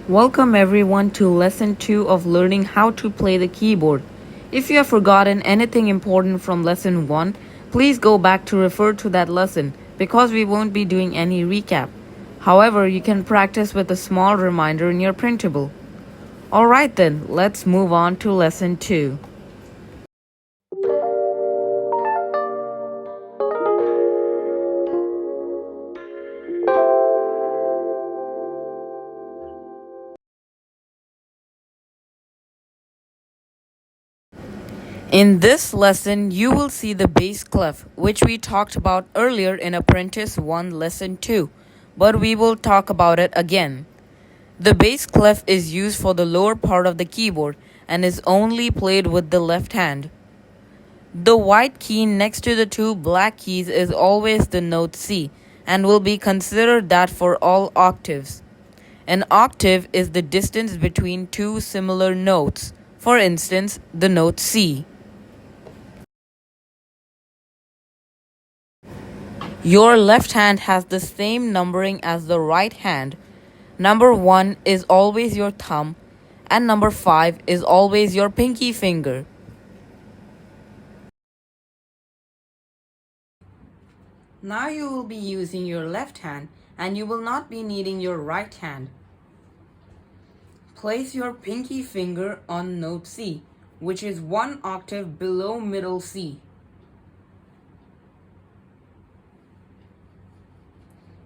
Welcome everyone to lesson 2 of learning how to play the keyboard. If you have forgotten anything important from lesson 1, please go back to refer to that lesson because we won't be doing any recap. However, you can practice with a small reminder in your printable. Alright then, let's move on to lesson 2. In this lesson, you will see the bass clef, which we talked about earlier in Apprentice 1 Lesson 2, but we will talk about it again. The bass clef is used for the lower part of the keyboard and is only played with the left hand. The white key next to the two black keys is always the note C and will be considered that for all octaves. An octave is the distance between two similar notes, for instance, the note C. Your left hand has the same numbering as the right hand. Number 1 is always your thumb, and number 5 is always your pinky finger. Now you will be using your left hand and you will not be needing your right hand. Place your pinky finger on note C, which is one octave below middle C.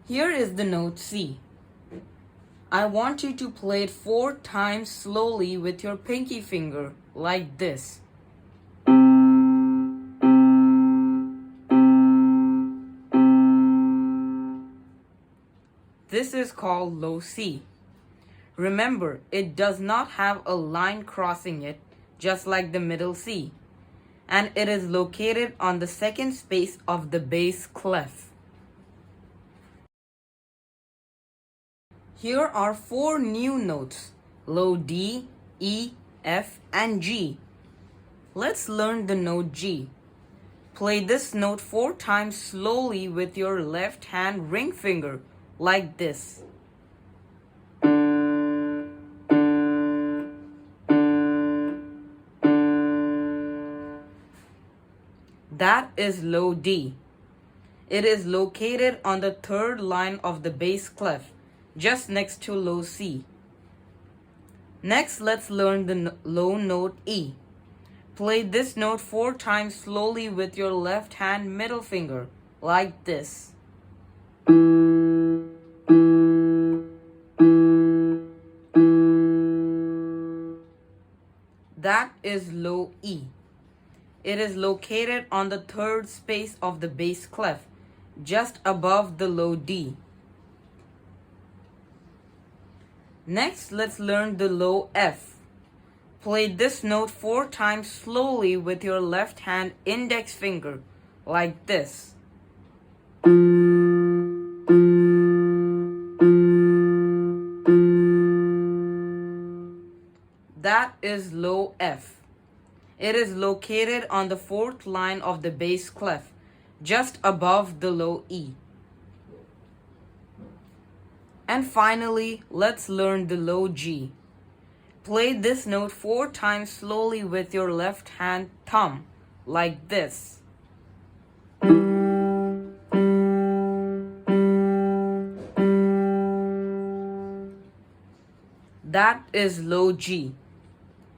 Here is the note C. I want you to play it 4 times slowly with your pinky finger, like this. This is called low C. Remember, it does not have a line crossing it, just like the middle C, and it is located on the second space of the bass clef. Here are 4 new notes, low D, E, F, and G. Let's learn the note G. Play this note 4 times slowly with your left hand ring finger, like this. That is low D. It is located on the third line of the bass clef, just next to low C. Next, let's learn the low note E. Play this note 4 times slowly with your left hand middle finger, like this. That is low E. It is located on the third space of the bass clef, just above the low D. Next, let's learn the low F. Play this note 4 times slowly with your left hand index finger, like this. That is low F. It is located on the fourth line of the bass clef, just above the low E. And finally, let's learn the low G. Play this note 4 times slowly with your left hand thumb, like this. That is low G.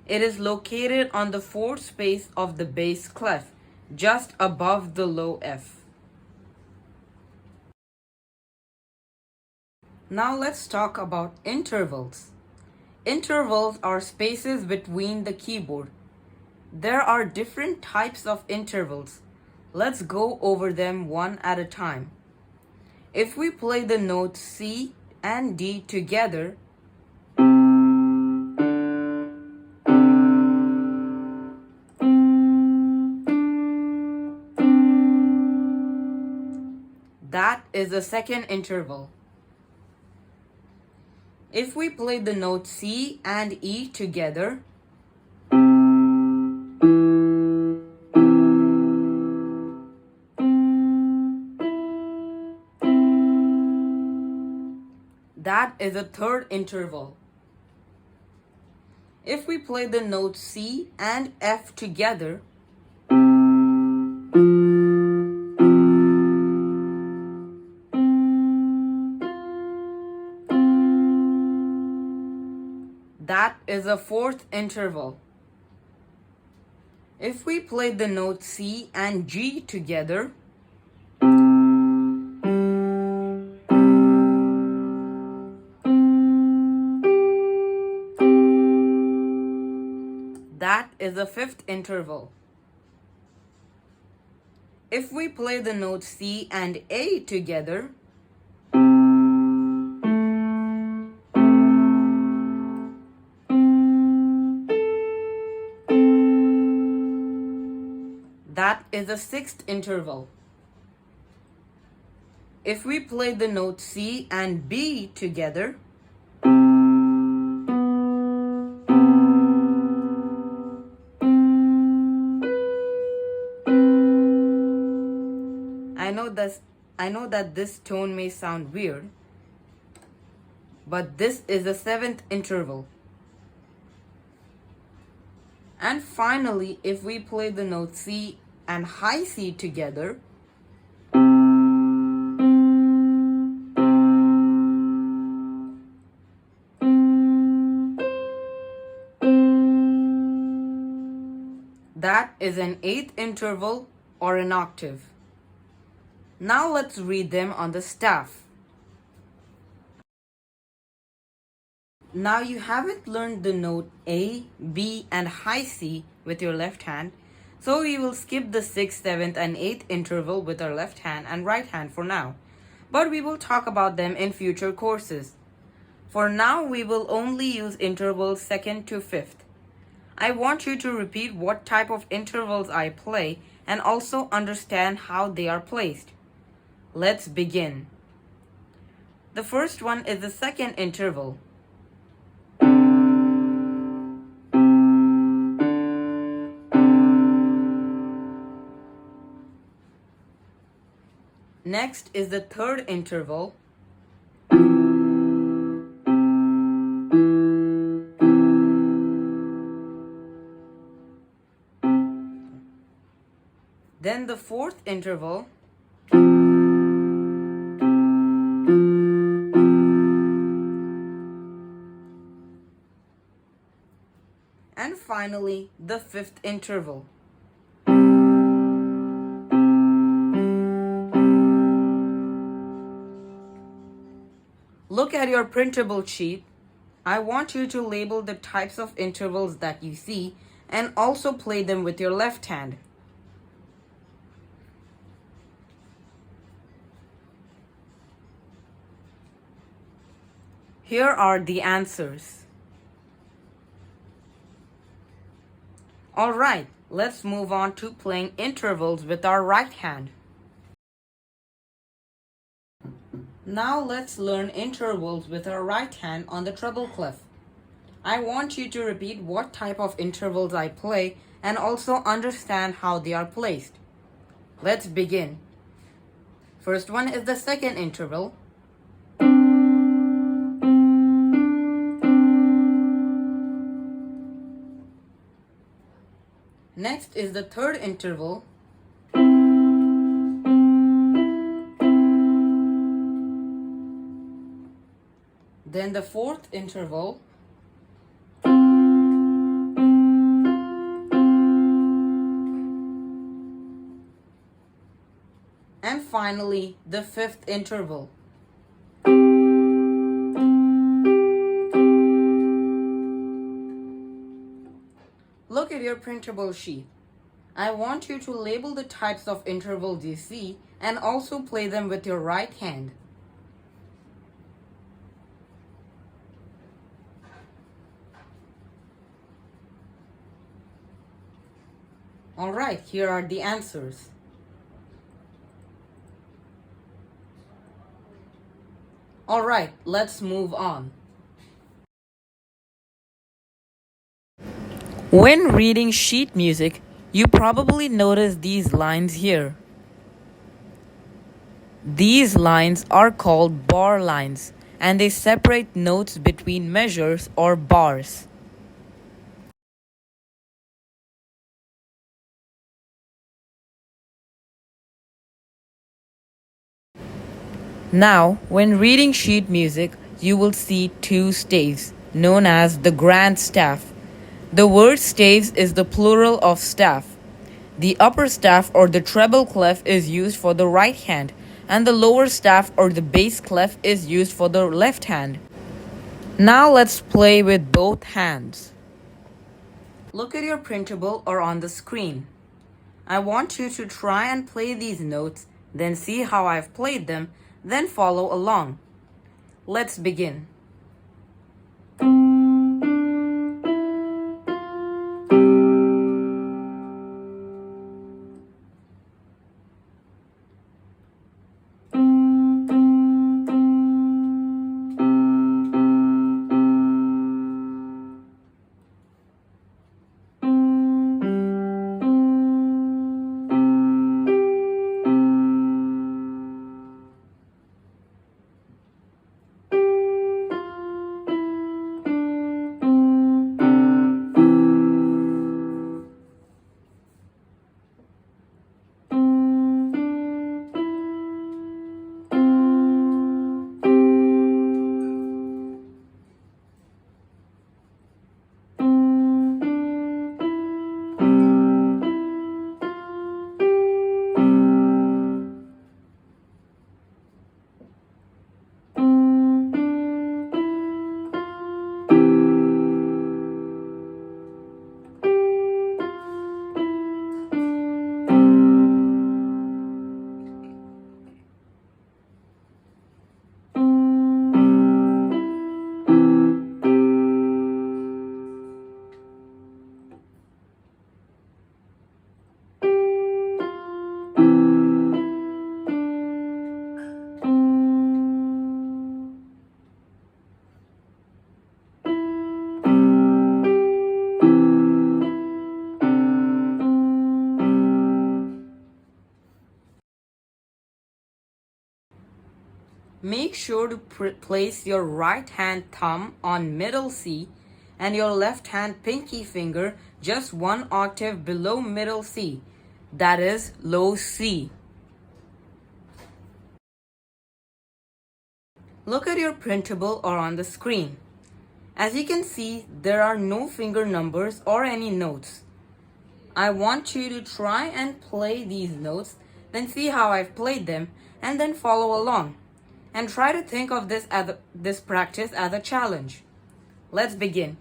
It is located on the fourth space of the bass clef, just above the low F. Now let's talk about intervals. Intervals are spaces between the keyboard. There are different types of intervals. Let's go over them one at a time. If we play the notes C and D together, that is the second interval. If we play the note C and E together, that is a third interval. If we play the notes C and F together, that is a fourth interval. If we play the notes C and G together, that is a fifth interval. If we play the notes C and A together, that is a sixth interval. If we play the notes C and B together, I know that this tone may sound weird, but this is the seventh interval. And finally, if we play the note C and high C together, that is an eighth interval or an octave. Now let's read them on the staff. Now you haven't learned the note A, B and high C with your left hand, so we will skip the 6th, 7th and 8th interval with our left hand and right hand for now. But we will talk about them in future courses. For now, we will only use intervals 2nd to 5th. I want you to repeat what type of intervals I play and also understand how they are placed. Let's begin. The first one is the second interval. Next is the third interval. Then the fourth interval. And finally, the fifth interval. Look at your printable sheet. I want you to label the types of intervals that you see and also play them with your left hand. Here are the answers. Alright, let's move on to playing intervals with our right hand. Now let's learn intervals with our right hand on the treble clef. I want you to repeat what type of intervals I play and also understand how they are placed. Let's begin. First one is the second interval. Next is the third interval. Then the fourth interval. And finally, the fifth interval. Look at your printable sheet. I want you to label the types of intervals you see and also play them with your right hand. Alright, here are the answers. Alright, let's move on. When reading sheet music, you probably notice these lines here. These lines are called bar lines, and they separate notes between measures or bars. Now, when reading sheet music, you will see two staves, known as the grand staff. The word staves is the plural of staff. The upper staff or the treble clef is used for the right hand, and the lower staff or the bass clef is used for the left hand. Now let's play with both hands. Look at your printable or on the screen. I want you to try and play these notes, then see how I've played them, then follow along. Let's begin. Make sure to place your right hand thumb on middle C and your left hand pinky finger just one octave below middle C, that is low C. Look at your printable or on the screen. As you can see, there are no finger numbers or any notes. I want you to try and play these notes, then see how I've played them, and then follow along. And try to think of this practice as a challenge. Let's begin.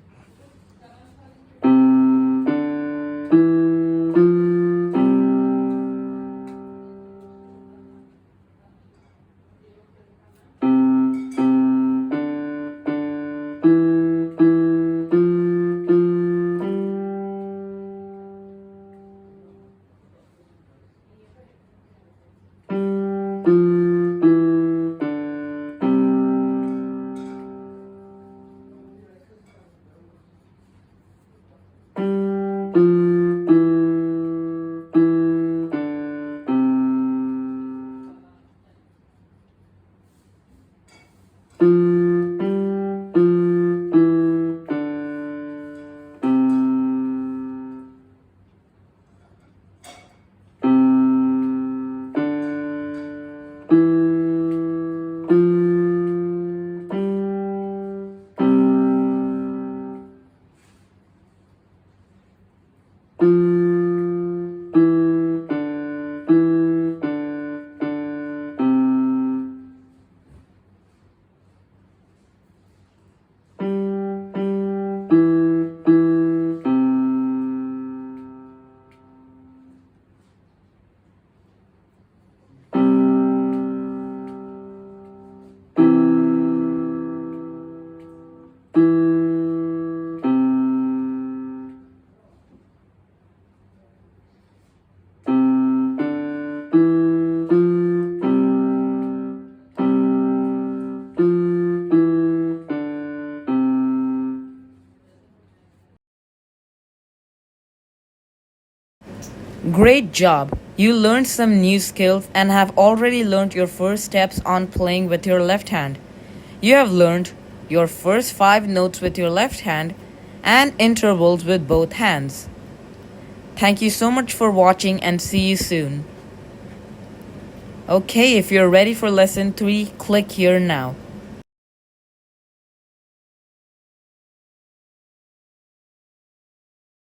Great job! You learned some new skills and have already learned your first steps on playing with your left hand. You have learned your first 5 notes with your left hand and intervals with both hands. Thank you so much for watching and see you soon. Okay, if you're ready for lesson 3, click here now.